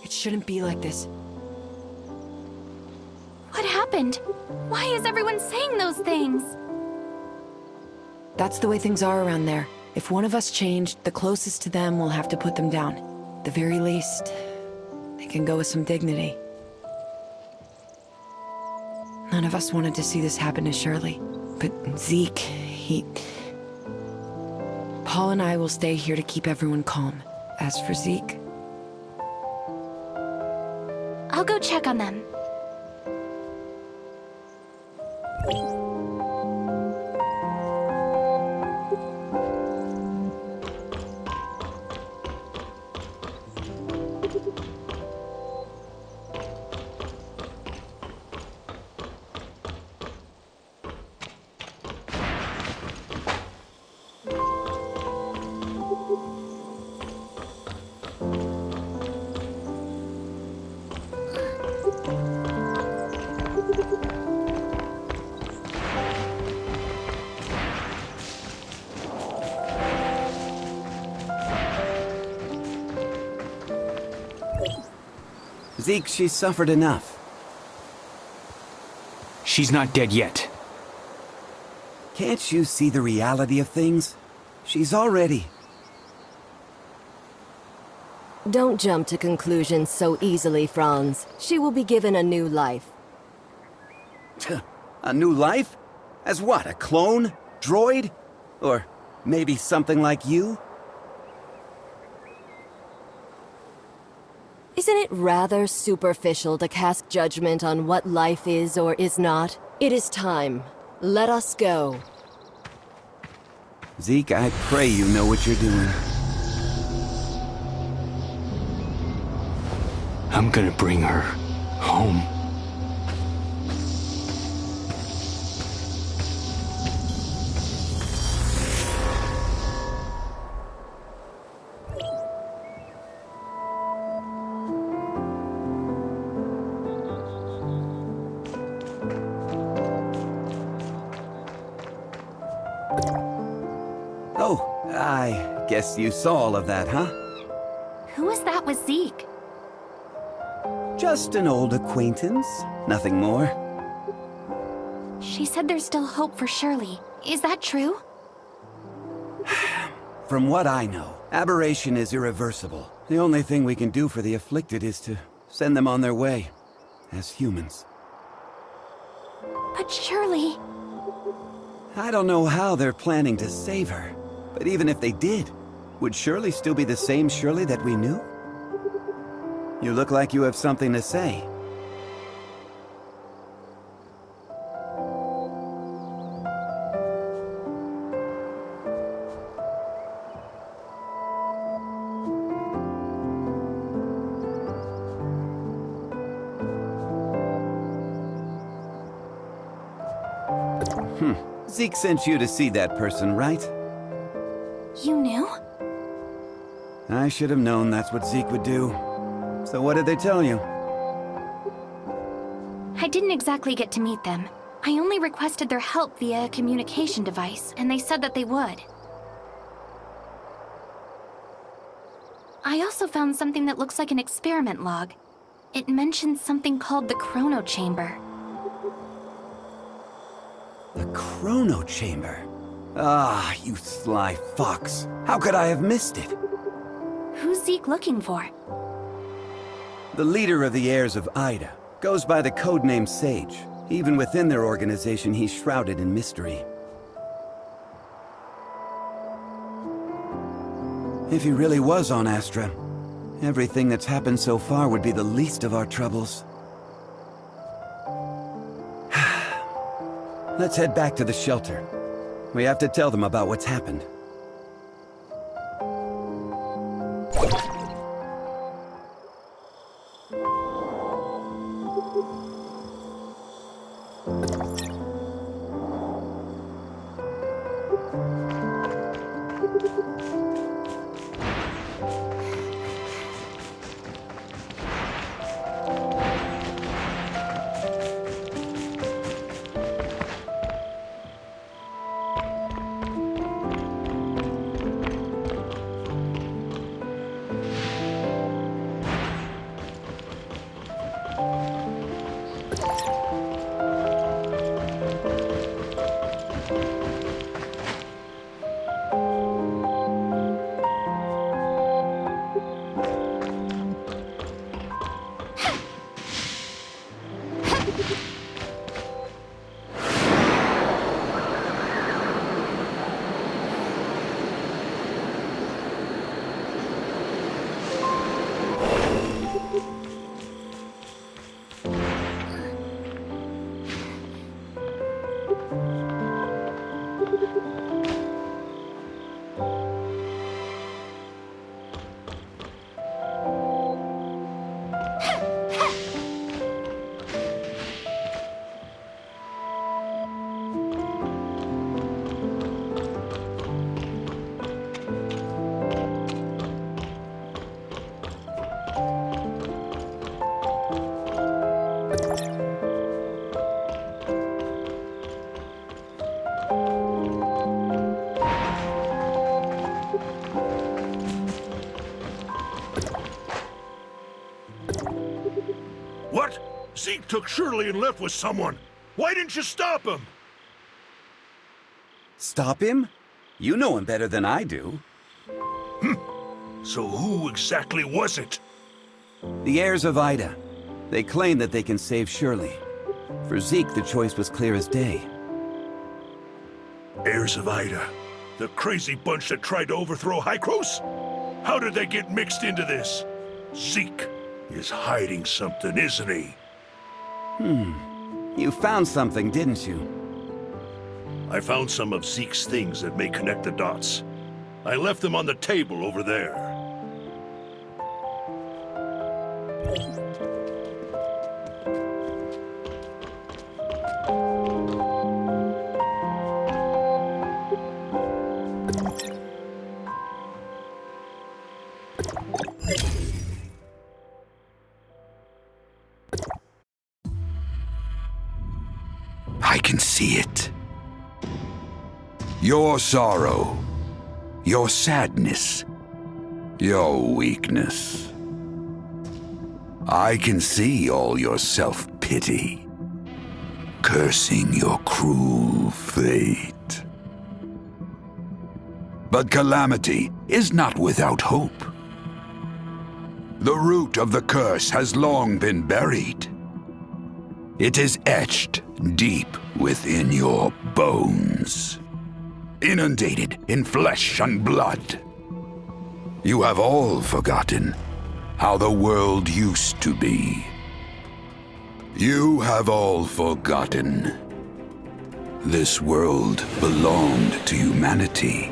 It shouldn't be like this. What happened? Why is everyone saying those things? That's the way things are around there. If one of us changed, the closest to them will have to put them down. At the very least, they can go with some dignity. None of us wanted to see this happen to Shirley. But Zeke, Paul and I will stay here to keep everyone calm. As for Zeke... I'll go check on them. Zeke, she's suffered enough. She's not dead yet. Can't you see the reality of things? She's already... Don't jump to conclusions so easily, Franz. She will be given a new life. A new life? As what, a clone? Droid? Or maybe something like you? Isn't it rather superficial to cast judgment on what life is or is not? It is time. Let us go. Zeke, I pray you know what you're doing. I'm gonna bring her home. Oh, I guess you saw all of that, huh? Who was that with Zeke? Just an old acquaintance. Nothing more. She said there's still hope for Shirley. Is that true? From what I know, aberration is irreversible. The only thing we can do for the afflicted is to send them on their way. As humans. But Shirley... I don't know how they're planning to save her. But even if they did, would Shirley still be the same Shirley that we knew? You look like you have something to say. Zeke sent you to see that person, right? You knew? I should have known that's what Zeke would do. So what did they tell you? I didn't exactly get to meet them. I only requested their help via a communication device, and they said that they would. I also found something that looks like an experiment log. It mentions something called the Chrono Chamber. The Chrono Chamber? Ah, you sly fox. How could I have missed it? Who's Zeke looking for? The leader of the heirs of Ida goes by the codename Sage. Even within their organization, he's shrouded in mystery. If he really was on Astra, everything that's happened so far would be the least of our troubles. Let's head back to the shelter. We have to tell them about what's happened. What? Zeke took Shirley and left with someone. Why didn't you stop him? Stop him? You know him better than I do. So who exactly was it? The heirs of Ida. They claim that they can save Shirley. For Zeke, the choice was clear as day. Heirs of Ida. The crazy bunch that tried to overthrow Hykros? How did they get mixed into this? Zeke is hiding something, isn't he? You found something, didn't you? I found some of Zeke's things that may connect the dots. I left them on the table over there. I can see it. Your sorrow, your sadness, your weakness. I can see all your self-pity, cursing your cruel fate. But calamity is not without hope. The root of the curse has long been buried. It is etched deep within your bones, inundated in flesh and blood. You have all forgotten how the world used to be. You have all forgotten. This world belonged to humanity.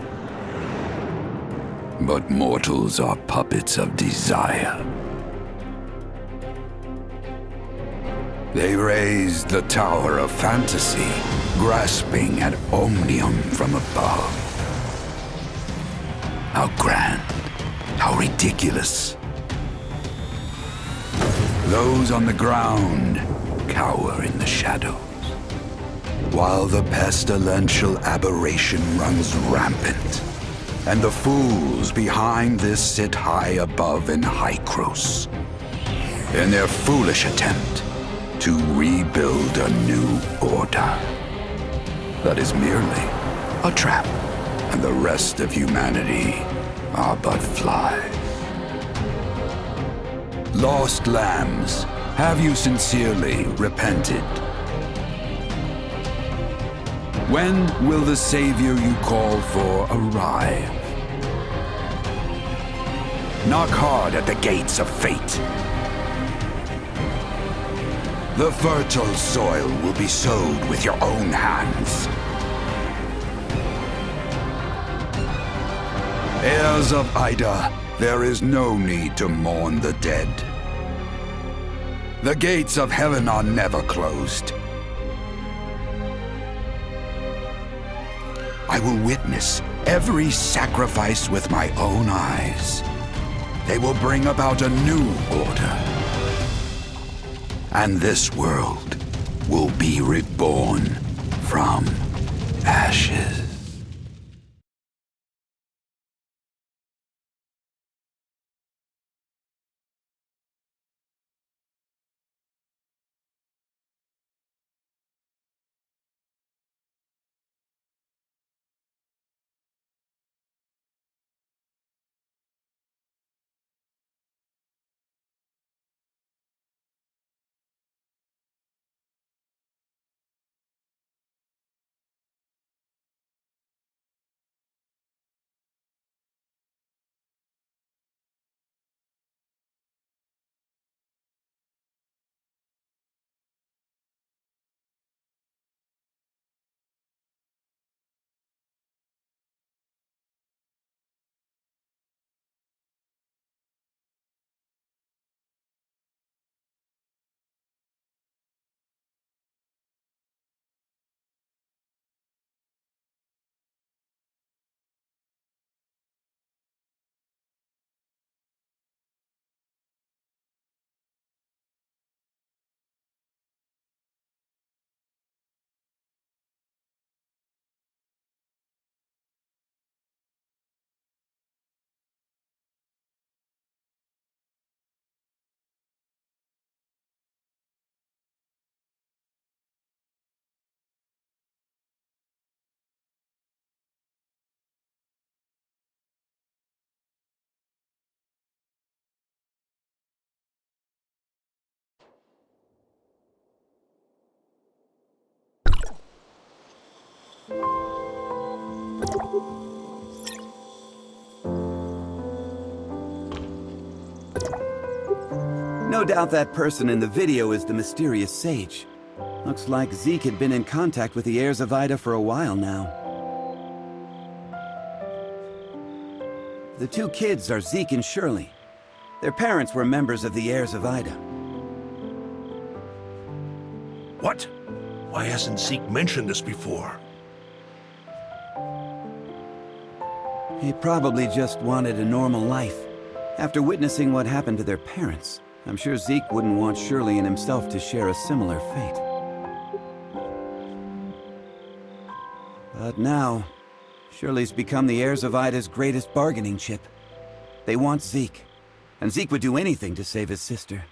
But mortals are puppets of desire. They raised the tower of fantasy, grasping at omnium from above. How grand, how ridiculous. Those on the ground cower in the shadows, while the pestilential aberration runs rampant, and the fools behind this sit high above in Hykros, in their foolish attempt to rebuild a new order that is merely a trap, and the rest of humanity are but flies. Lost lambs, have you sincerely repented? When will the savior you call for arrive? Knock hard at the gates of fate. The fertile soil will be sowed with your own hands. Heirs of Ida, there is no need to mourn the dead. The gates of heaven are never closed. I will witness every sacrifice with my own eyes. They will bring about a new order. And this world will be reborn from ashes. No doubt that person in the video is the mysterious sage. Looks like Zeke had been in contact with the heirs of Ida for a while now. The two kids are Zeke and Shirley. Their parents were members of the heirs of Ida. What? Why hasn't Zeke mentioned this before? He probably just wanted a normal life. After witnessing what happened to their parents, I'm sure Zeke wouldn't want Shirley and himself to share a similar fate. But now, Shirley's become the heirs of Ida's greatest bargaining chip. They want Zeke, and Zeke would do anything to save his sister.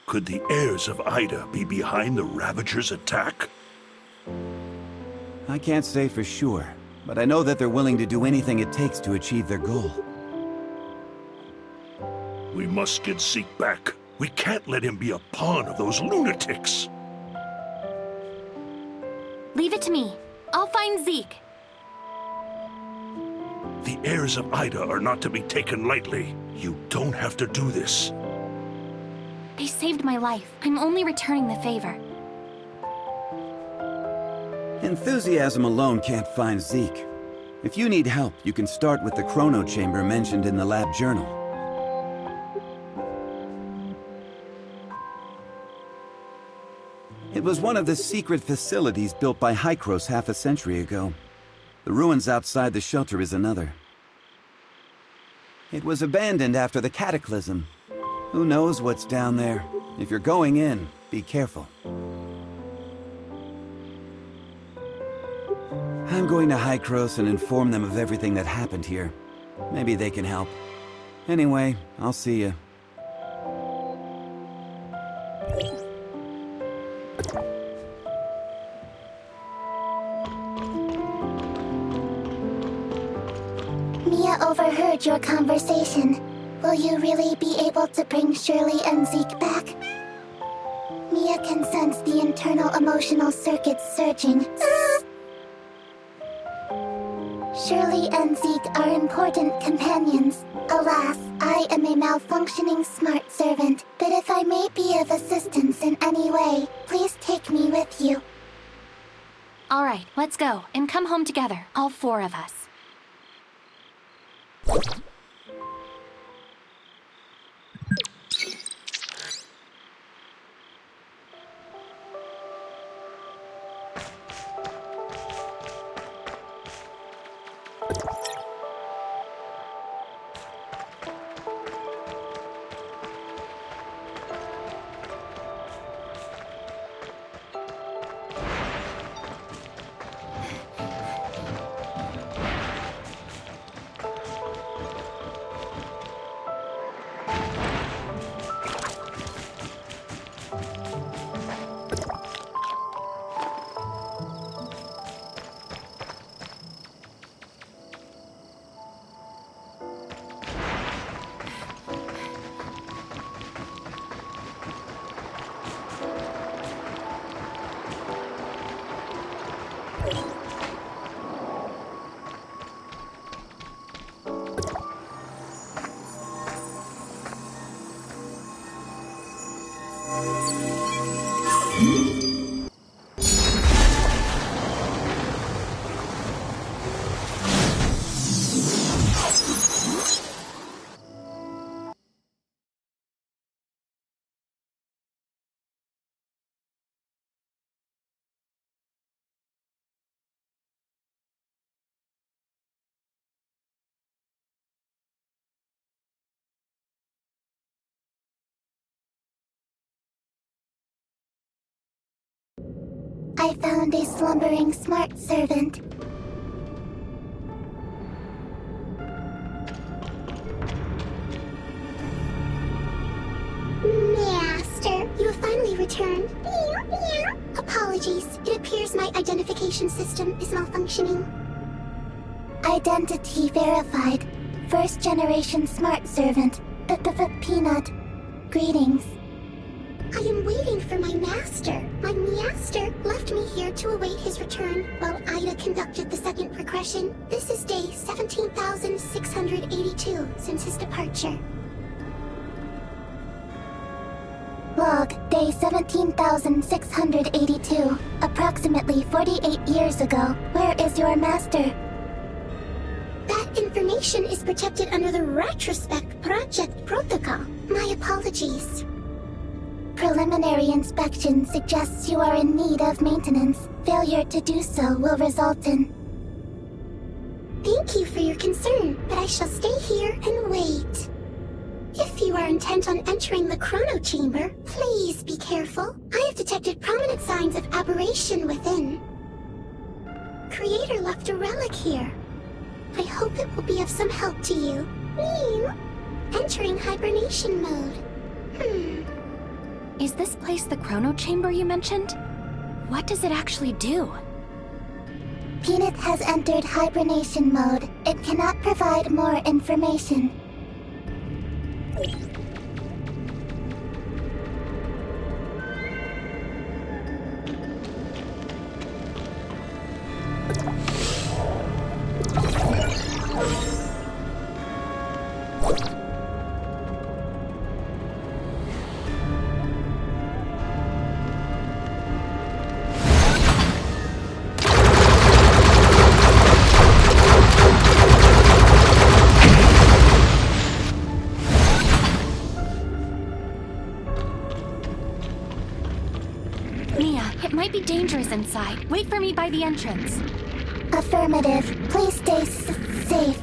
Could the heirs of Ida be behind the Ravagers' attack? I can't say for sure, but I know that they're willing to do anything it takes to achieve their goal. We must get Zeke back. We can't let him be a pawn of those lunatics. Leave it to me. I'll find Zeke. The heirs of Ida are not to be taken lightly. You don't have to do this. They saved my life. I'm only returning the favor. Enthusiasm alone can't find Zeke. If you need help, you can start with the Chrono Chamber mentioned in the lab journal. It was one of the secret facilities built by Hykros half a century ago. The ruins outside the shelter is another. It was abandoned after the Cataclysm. Who knows what's down there? If you're going in, be careful. I'm going to Hykros and inform them of everything that happened here. Maybe they can help. Anyway, I'll see you. Mia overheard your conversation. Will you really be able to bring Shirley and Zeke back? Mia can sense the internal emotional circuits surging. Shirley and Zeke are important companions. Alas, I am a malfunctioning smart servant, but if I may be of assistance in any way, please take me with you. All right, let's go and come home together, all four of us. I found a slumbering smart servant. Master, you have finally returned. Apologies, it appears my identification system is malfunctioning. Identity verified. First generation smart servant. Peanut. Greetings. I am waiting for my master. My master left me here to await his return while Ida conducted the second progression. This is day 17,682 since his departure. Log, day 17,682. Approximately 48 years ago. Where is your master? That information is protected under the Retrospect Project Protocol. My apologies. Preliminary inspection suggests you are in need of maintenance. Failure to do so will result in... Thank you for your concern, but I shall stay here and wait. If you are intent on entering the Chrono Chamber, please be careful. I have detected prominent signs of aberration within. Creator left a relic here. I hope it will be of some help to you. Entering hibernation mode. Is this place the chrono chamber you mentioned? What does it actually do? Peanut has entered hibernation mode. It cannot provide more information. Mia, it might be dangerous inside. Wait for me by the entrance. Affirmative. Please stay safe.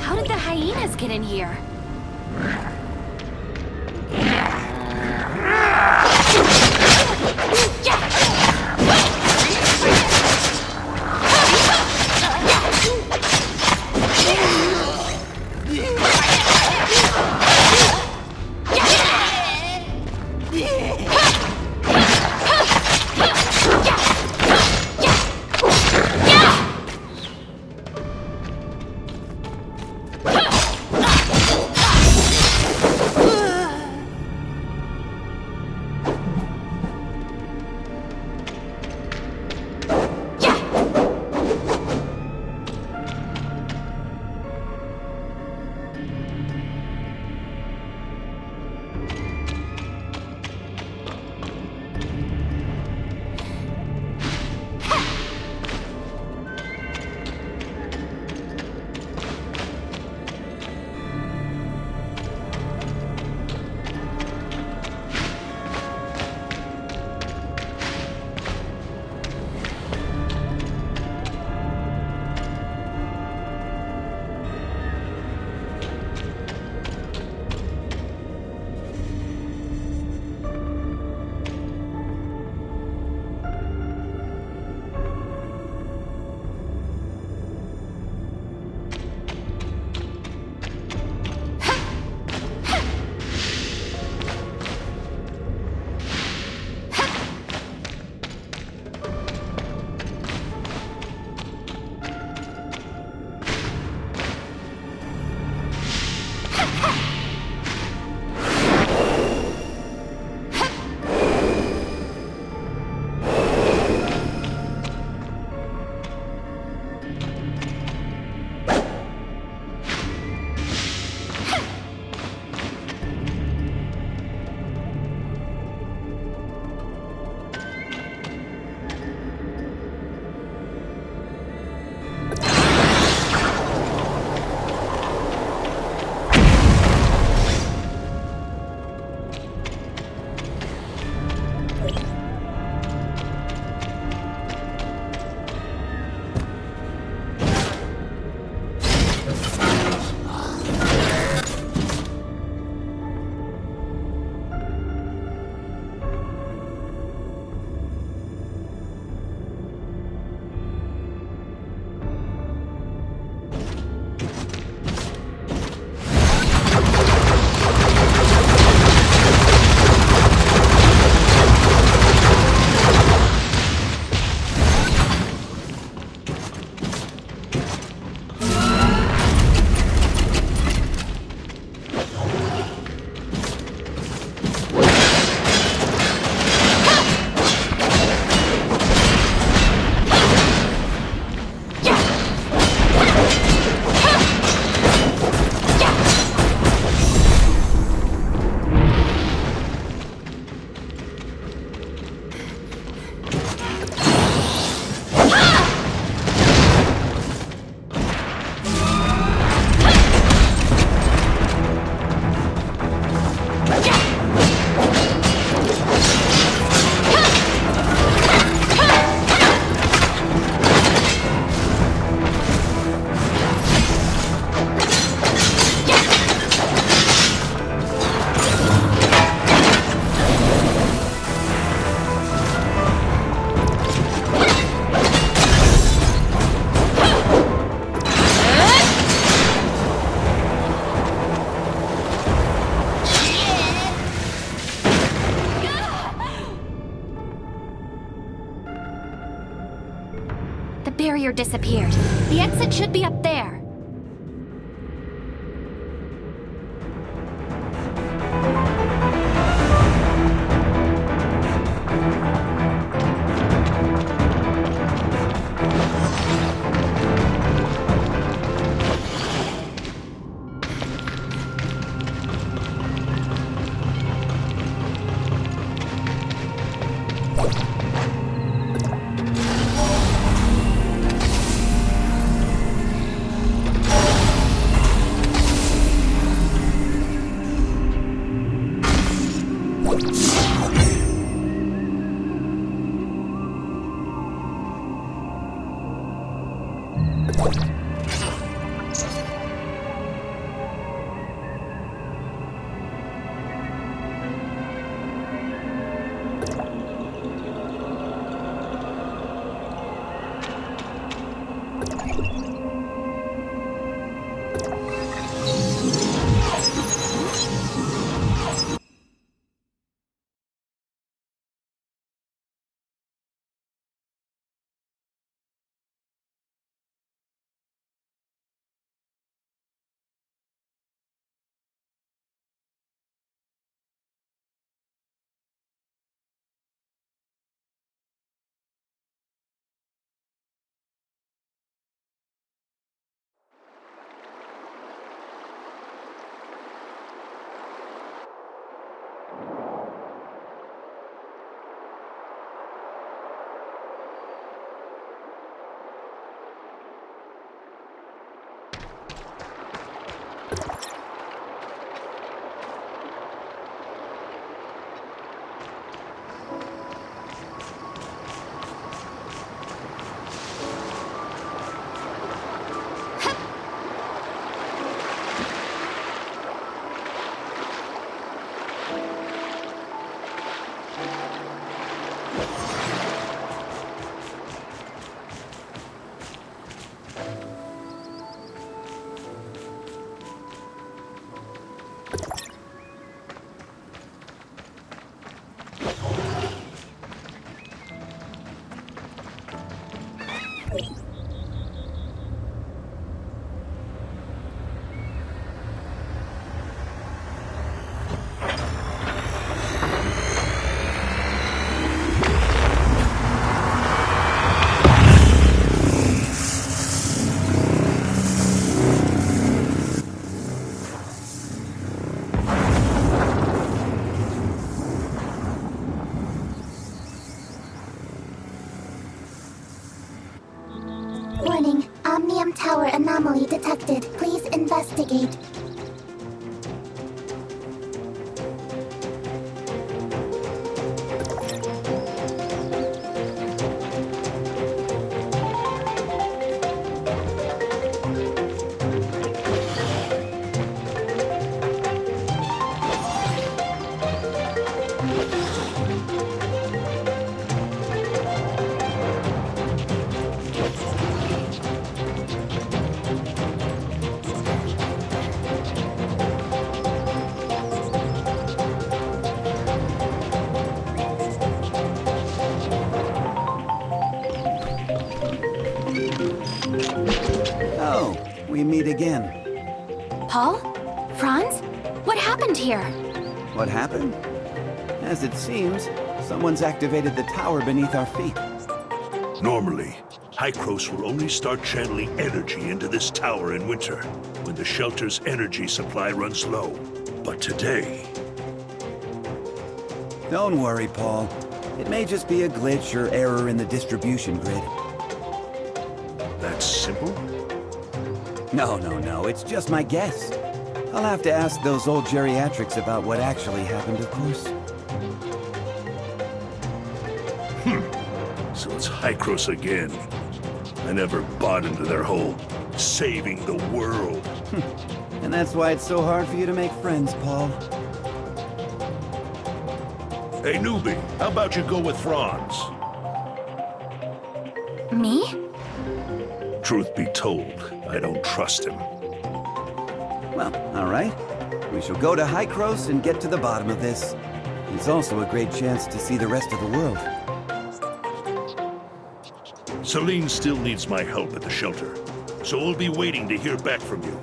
How did the hyenas get in here? barrier disappeared. The exit should be up there. Warning, Omnium Tower anomaly detected. Please investigate. Oh, we meet again. Paul? Franz? What happened here? What happened? As it seems, someone's activated the tower beneath our feet. Normally, Hykros will only start channeling energy into this tower in winter, when the shelter's energy supply runs low. But today... Don't worry, Paul. It may just be a glitch or error in the distribution grid. That's simple? No, it's just my guess. I'll have to ask those old geriatrics about what actually happened, of course. So it's Hykros again. I never bought into their whole saving the world. And that's why it's so hard for you to make friends, Paul. Hey, newbie, how about you go with Franz? Me? Truth be told, I don't trust him. Well, all right. We shall go to Hykros and get to the bottom of this. It's also a great chance to see the rest of the world. Celine still needs my help at the shelter, so we'll be waiting to hear back from you.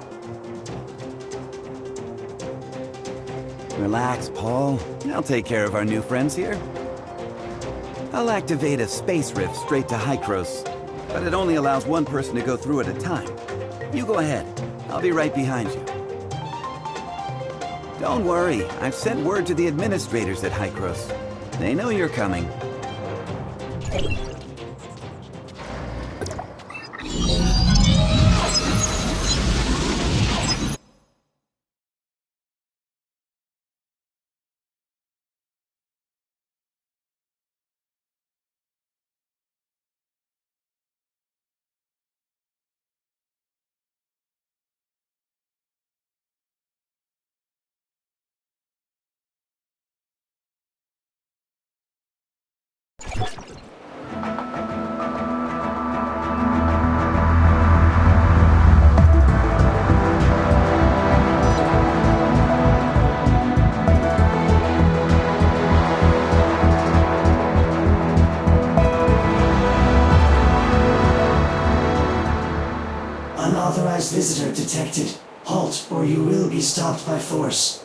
Relax, Paul. I'll take care of our new friends here. I'll activate a space rift straight to Hykros, but it only allows one person to go through at a time. You go ahead. I'll be right behind you. Don't worry, I've sent word to the administrators at Hykros. They know you're coming. Unauthorized visitor detected. Halt, or you will be stopped by force.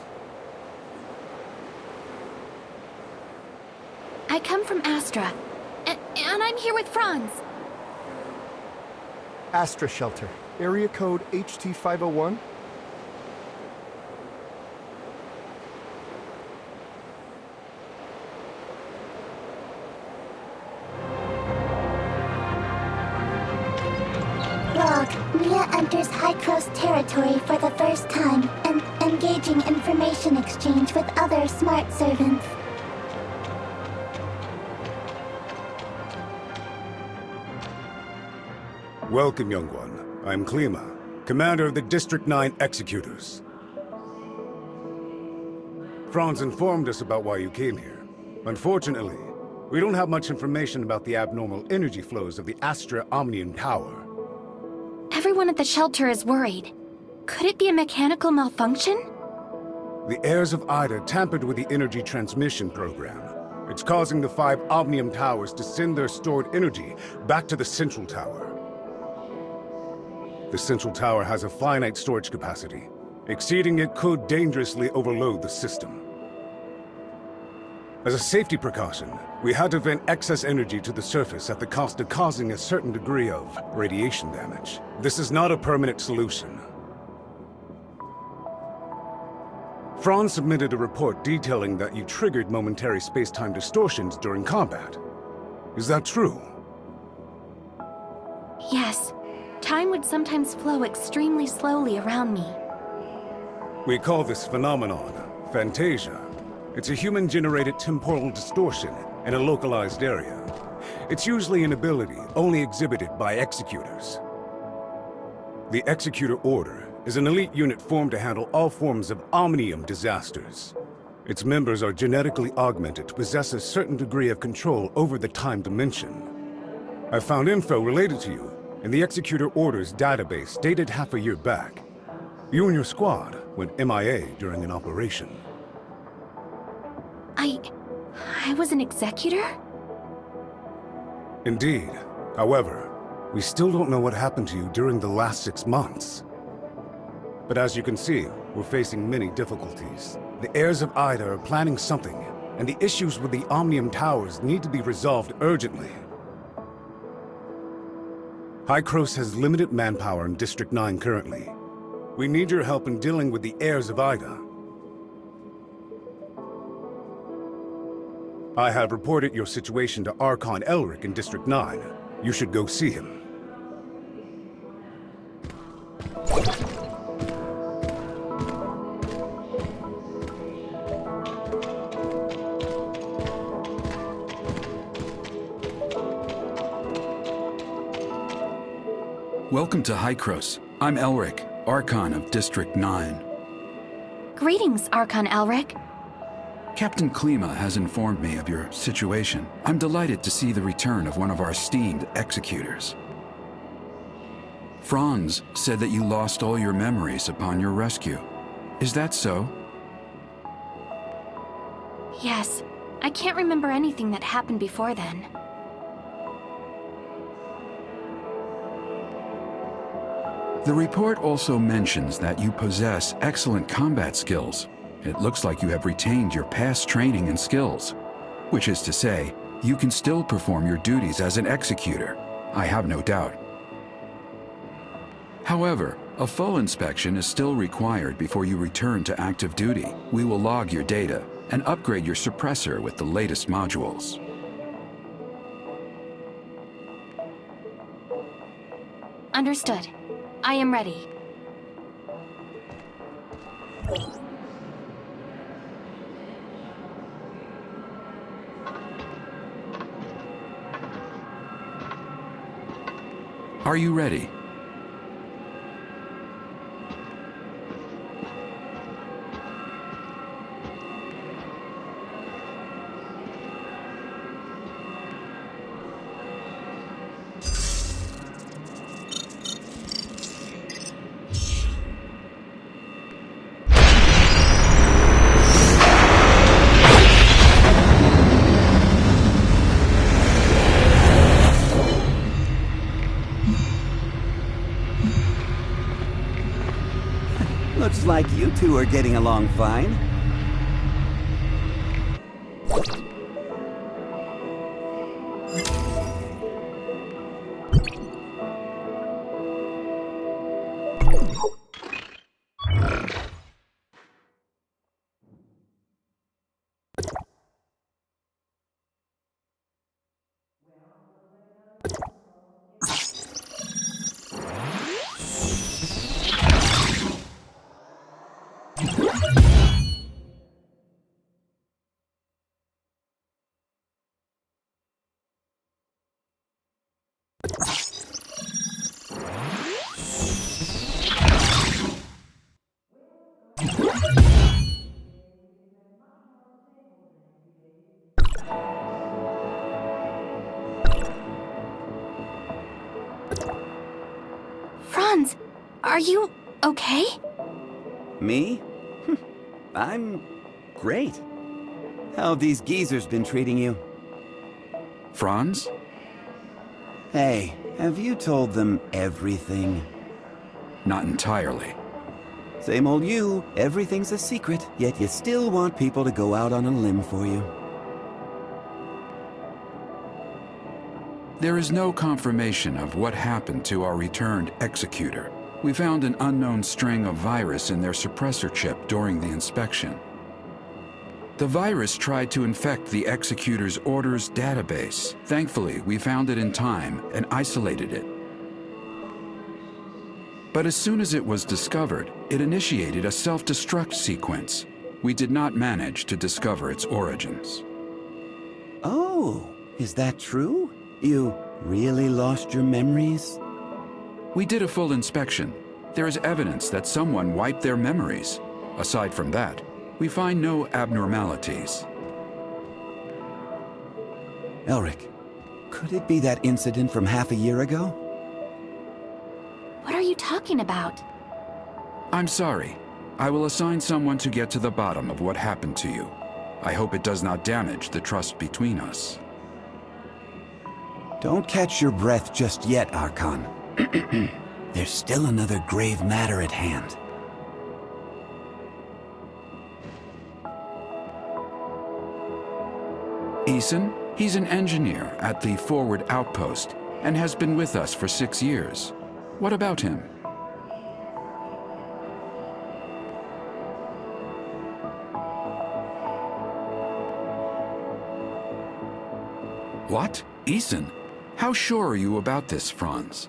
I come from Astra, and I'm here with Franz. Astra Shelter, area code HT501. Log, Mia enters Hykros territory for the first time and engaging information exchange with other smart servants. Welcome, young one. I'm Klima, commander of the District 9 Executors. Franz informed us about why you came here. Unfortunately, we don't have much information about the abnormal energy flows of the Astra Omnium Tower. Everyone at the shelter is worried. Could it be a mechanical malfunction? The heirs of Ida tampered with the energy transmission program. It's causing the 5 Omnium Towers to send their stored energy back to the Central Tower. The Central Tower has a finite storage capacity. Exceeding it could dangerously overload the system. As a safety precaution, we had to vent excess energy to the surface at the cost of causing a certain degree of radiation damage. This is not a permanent solution. Franz submitted a report detailing that you triggered momentary space-time distortions during combat. Is that true? Yes. Time would sometimes flow extremely slowly around me. We call this phenomenon Phantasia. It's a human-generated temporal distortion in a localized area. It's usually an ability only exhibited by Executors. The Executor Order is an elite unit formed to handle all forms of Omnium disasters. Its members are genetically augmented to possess a certain degree of control over the time dimension. I found info related to you in the Executor Order's database dated half a year back. You and your squad went MIA during an operation. I was an Executor? Indeed. However, we still don't know what happened to you during the last 6 months. But as you can see, we're facing many difficulties. The heirs of Ida are planning something, and the issues with the Omnium Towers need to be resolved urgently. Hykros has limited manpower in District 9 currently. We need your help in dealing with the heirs of Ida. I have reported your situation to Archon Elric in District 9. You should go see him. Welcome to Hykros. I'm Elric, Archon of District 9. Greetings, Archon Elric. Captain Klima has informed me of your situation. I'm delighted to see the return of one of our esteemed executors. Franz said that you lost all your memories upon your rescue. Is that so? Yes. I can't remember anything that happened before then. The report also mentions that you possess excellent combat skills. It looks like you have retained your past training and skills, which is to say, you can still perform your duties as an executor. I have no doubt. However, a full inspection is still required before you return to active duty. We will log your data and upgrade your suppressor with the latest modules. Understood. I am ready. Are you ready? Looks like you two are getting along fine. Franz, are you okay? Me? I'm great. How have these geezers been treating you? Franz? Hey, have you told them everything? Not entirely. Same old you. Everything's a secret, yet you still want people to go out on a limb for you. There is no confirmation of what happened to our returned executor. We found an unknown string of virus in their suppressor chip during the inspection. The virus tried to infect the executor's orders database. Thankfully, we found it in time and isolated it. But as soon as it was discovered, it initiated a self-destruct sequence. We did not manage to discover its origins. Oh, is that true? You really lost your memories? We did a full inspection. There is evidence that someone wiped their memories. Aside from that, we find no abnormalities. Elric, could it be that incident from half a year ago? What are you talking about? I'm sorry. I will assign someone to get to the bottom of what happened to you. I hope it does not damage the trust between us. Don't catch your breath just yet, Archon. There's still another grave matter at hand. Eason? He's an engineer at the Forward Outpost and has been with us for 6 years. What about him? What? Eason? How sure are you about this, Franz?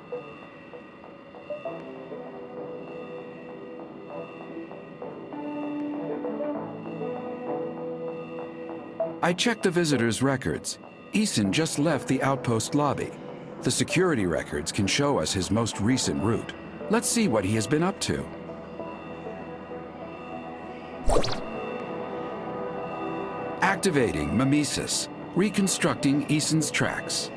I checked the visitor's records. Eason just left the outpost lobby. The security records can show us his most recent route. Let's see what he has been up to. Activating Mimesis, reconstructing Eason's tracks.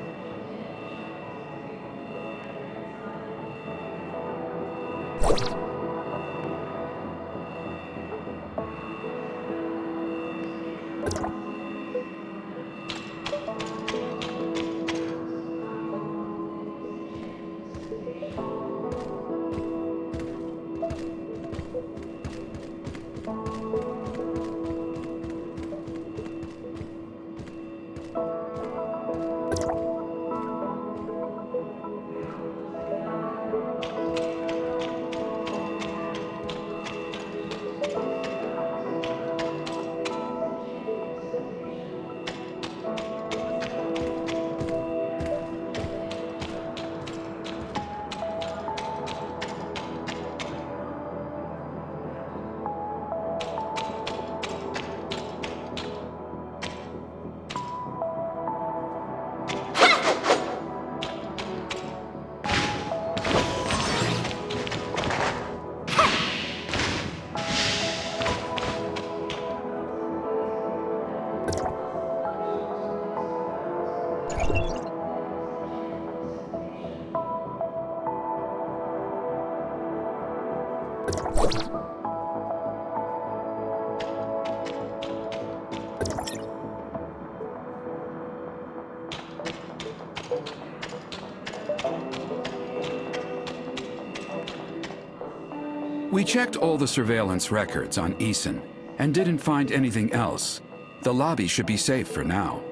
We checked all the surveillance records on Eason and didn't find anything else. The lobby should be safe for now.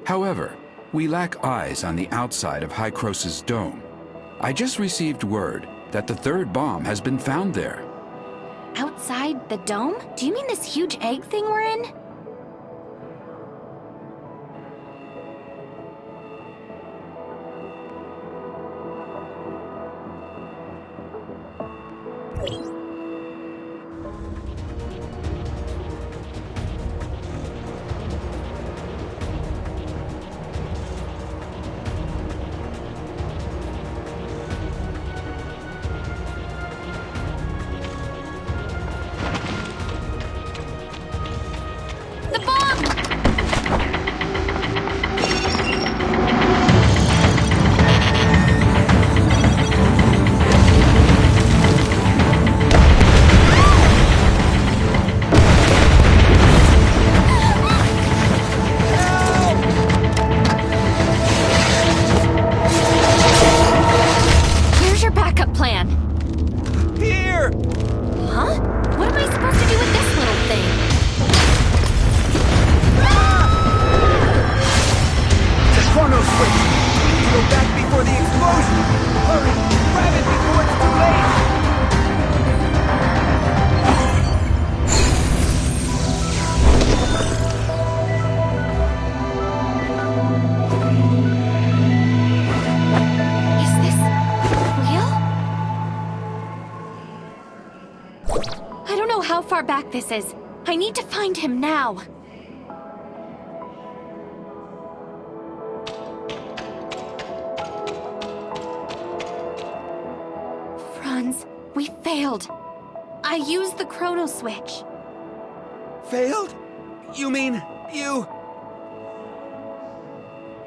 However, we lack eyes on the outside of Hykros' dome. I just received word that the third bomb has been found there. Outside the dome? Do you mean this huge egg thing we're in? This is. I need to find him now. Franz, we failed. I used the chrono switch. Failed? You mean you?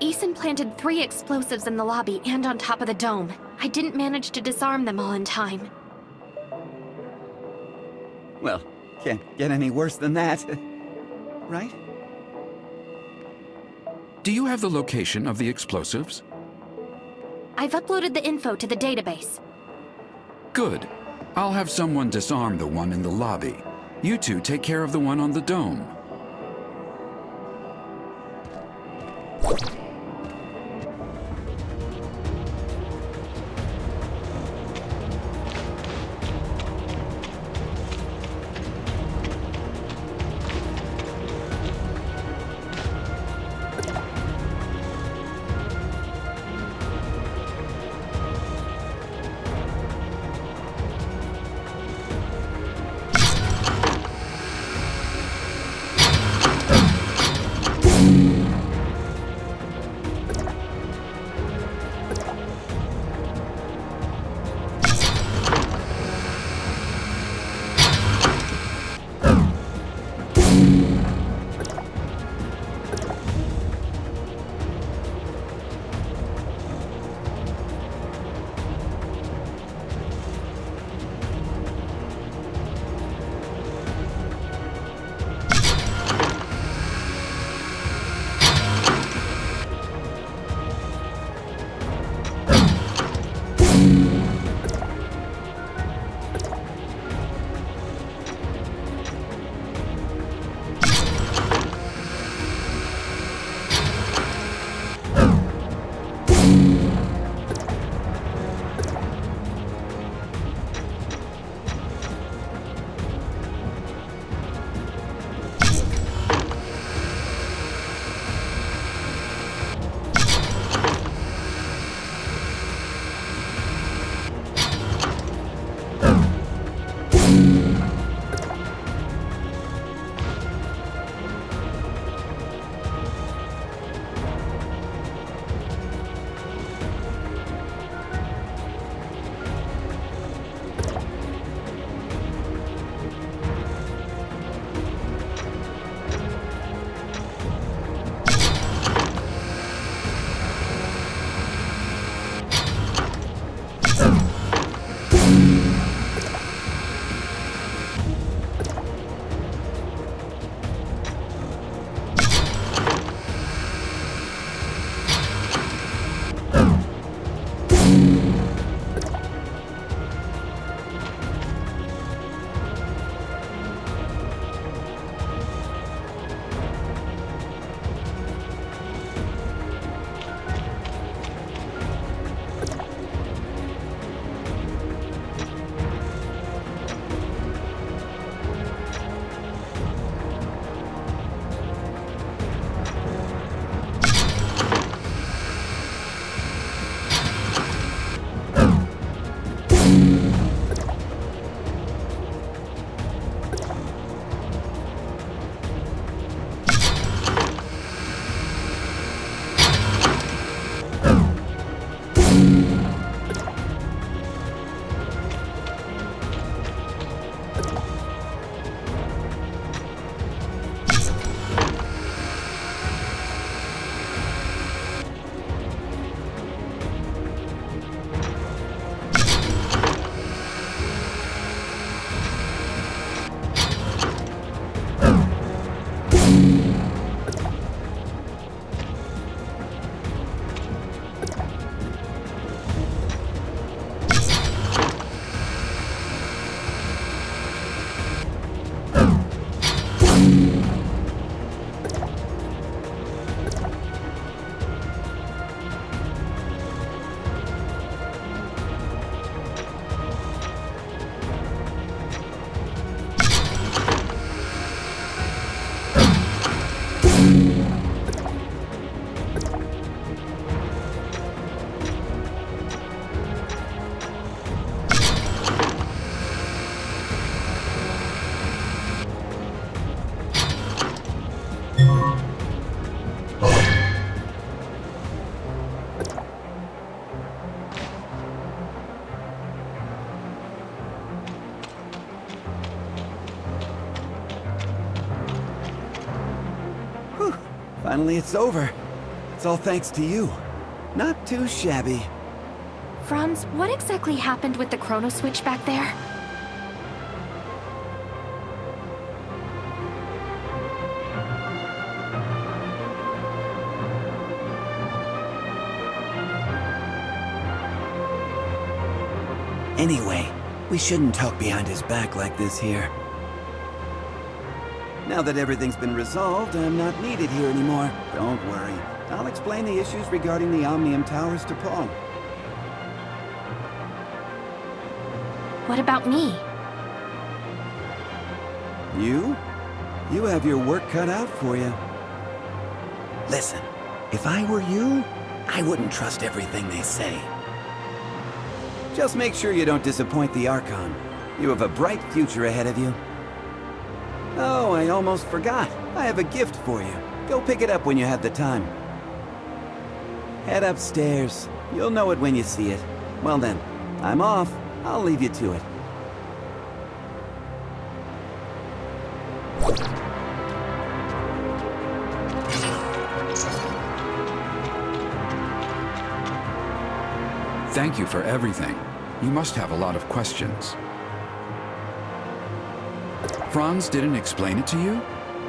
Eason planted 3 explosives in the lobby and on top of the dome. I didn't manage to disarm them all in time. Well, can't get any worse than that, right? Do you have the location of the explosives? I've uploaded the info to the database. Good. I'll have someone disarm the one in the lobby. You two take care of the one on the dome. Finally, it's over. It's all thanks to you. Not too shabby. Franz, what exactly happened with the chrono switch back there? Anyway, we shouldn't talk behind his back like this here. Now that everything's been resolved, I'm not needed here anymore. Don't worry. I'll explain the issues regarding the Omnium Towers to Paul. What about me? You? You have your work cut out for you. Listen, if I were you, I wouldn't trust everything they say. Just make sure you don't disappoint the Archon. You have a bright future ahead of you. Oh, I almost forgot. I have a gift for you. Go pick it up when you have the time. Head upstairs. You'll know it when you see it. Well then, I'm off. I'll leave you to it. Thank you for everything. You must have a lot of questions. Franz didn't explain it to you?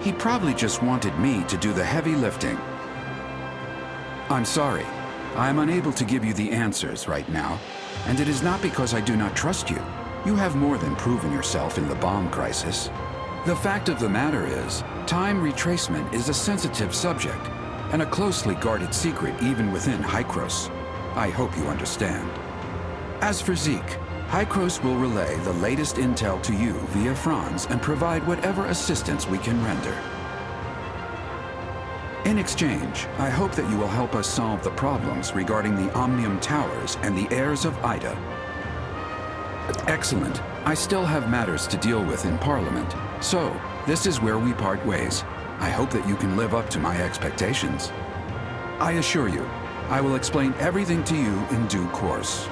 He probably just wanted me to do the heavy lifting. I'm sorry. I am unable to give you the answers right now, and it is not because I do not trust you. You have more than proven yourself in the bomb crisis. The fact of the matter is, time retracement is a sensitive subject, and a closely guarded secret even within Hykros. I hope you understand. As for Zeke, Hykros will relay the latest intel to you via Franz and provide whatever assistance we can render. In exchange, I hope that you will help us solve the problems regarding the Omnium Towers and the heirs of Ida. Excellent. I still have matters to deal with in Parliament, so this is where we part ways. I hope that you can live up to my expectations. I assure you, I will explain everything to you in due course.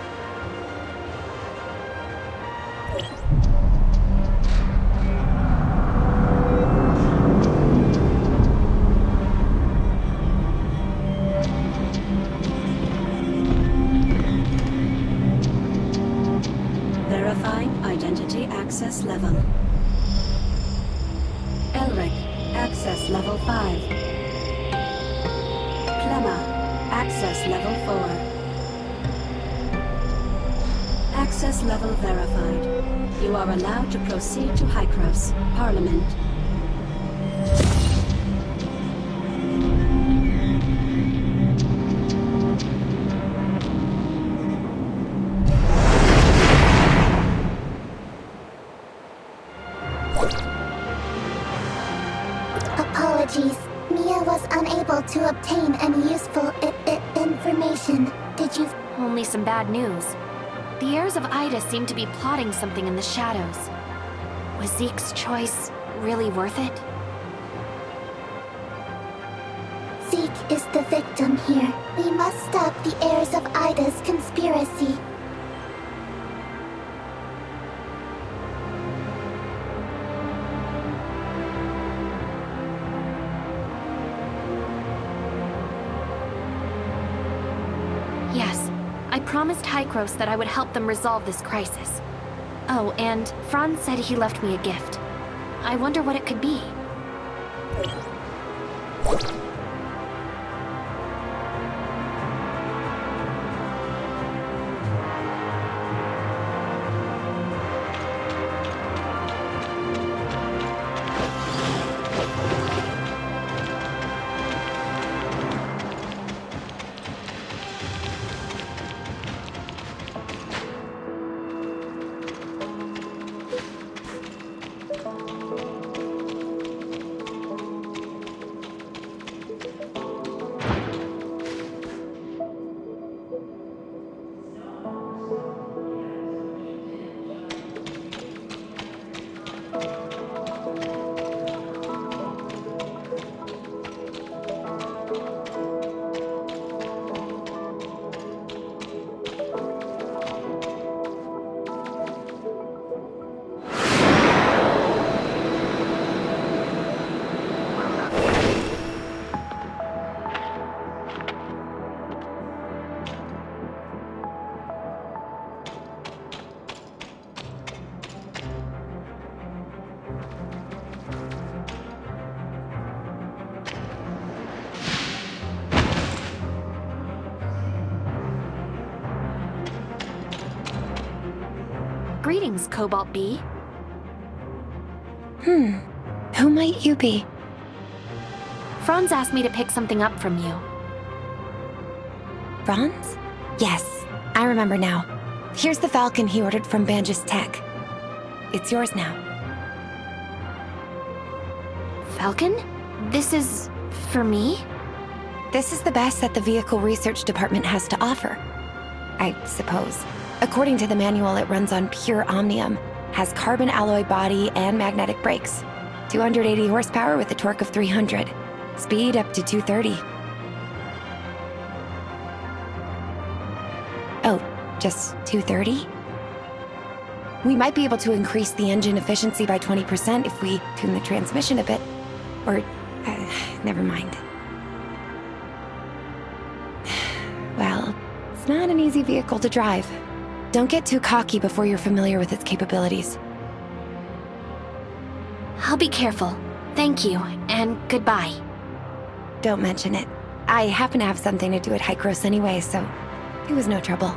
Verifying identity access level. Elric, access level 5. Clemma, access level 4. Access level verified. You are allowed to proceed to Hykros, Parliament. Apologies. Mia was unable to obtain any useful information. Did you... Only some bad news. The heirs of Ida seem to be plotting something in the shadows. Was Zeke's choice really worth it? Zeke is the victim here. We must stop the heirs of Ida's conspiracy. Yes. I promised Hykros that I would help them resolve this crisis. Oh, and Franz said he left me a gift. I wonder what it could be. Greetings, Cobalt B. Who might you be? Franz asked me to pick something up from you. Franz? Yes, I remember now. Here's the Falcon he ordered from Banjus Tech. It's yours now. Falcon? This is... for me? This is the best that the Vehicle Research Department has to offer. I suppose. According to the manual, it runs on pure omnium, has carbon alloy body and magnetic brakes. 280 horsepower with a torque of 300. Speed up to 230. Oh, just 230? We might be able to increase the engine efficiency by 20% if we tune the transmission a bit. Or, never mind. Well, it's not an easy vehicle to drive. Don't get too cocky before you're familiar with its capabilities. I'll be careful. Thank you, and goodbye. Don't mention it. I happen to have something to do at Hykros anyway, so it was no trouble.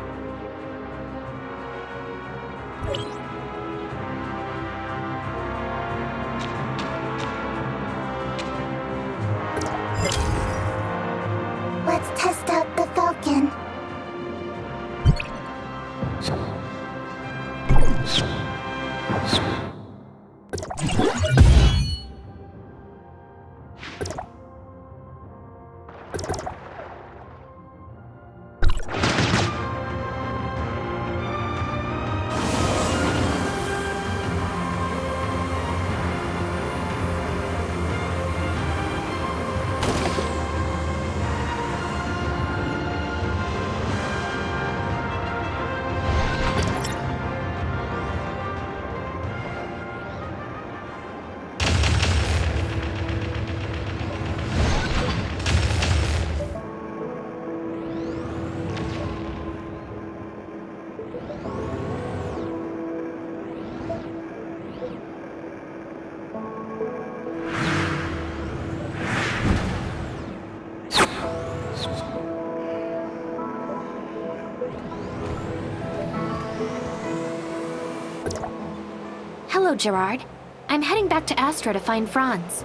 Let's test out the Falcon. Hello, Gerard. I'm heading back to Astra to find Franz.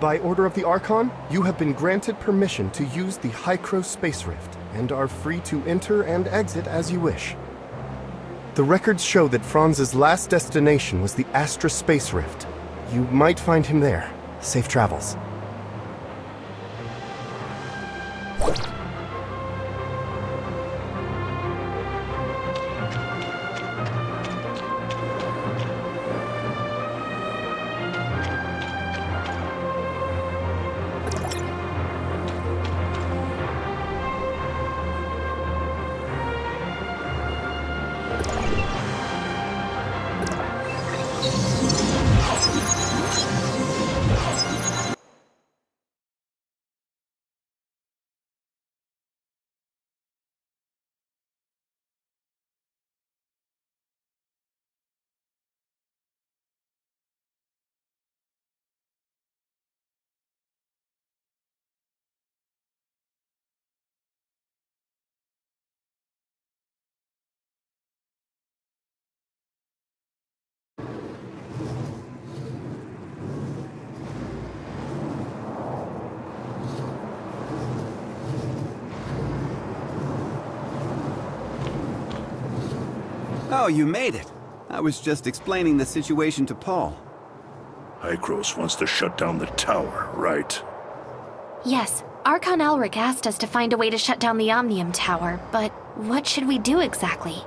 By order of the Archon, you have been granted permission to use the Hykros Space Rift, and are free to enter and exit as you wish. The records show that Franz's last destination was the Astra Space Rift. You might find him there. Safe travels. Oh, you made it. I was just explaining the situation to Paul. Hykros wants to shut down the tower, right? Yes, Archon Elric asked us to find a way to shut down the Omnium Tower, but what should we do exactly?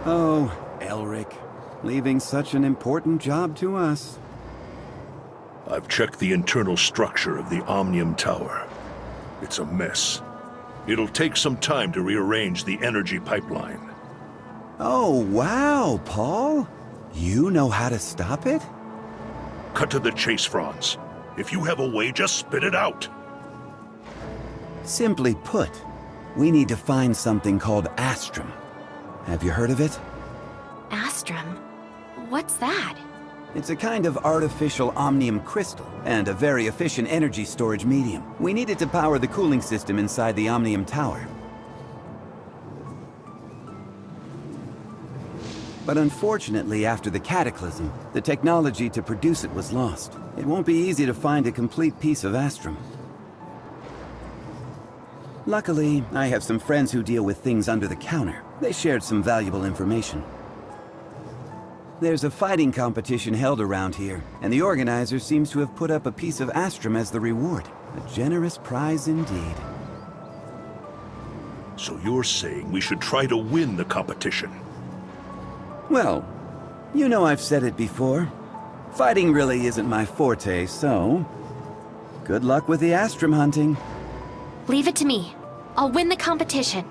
Oh, Elric. Leaving such an important job to us. I've checked the internal structure of the Omnium Tower. It's a mess. It'll take some time to rearrange the energy pipeline. Oh, wow, Paul. You know how to stop it? Cut to the chase, Franz. If you have a way, just spit it out. Simply put, we need to find something called Astrum. Have you heard of it? Astrum? What's that? It's a kind of artificial omnium crystal, and a very efficient energy storage medium. We need it to power the cooling system inside the Omnium Tower. But unfortunately, after the Cataclysm, the technology to produce it was lost. It won't be easy to find a complete piece of Astrum. Luckily, I have some friends who deal with things under the counter. They shared some valuable information. There's a fighting competition held around here, and the organizer seems to have put up a piece of Astrum as the reward. A generous prize indeed. So you're saying we should try to win the competition? Well, you know I've said it before. Fighting really isn't my forte, so... good luck with the Astrum hunting. Leave it to me. I'll win the competition.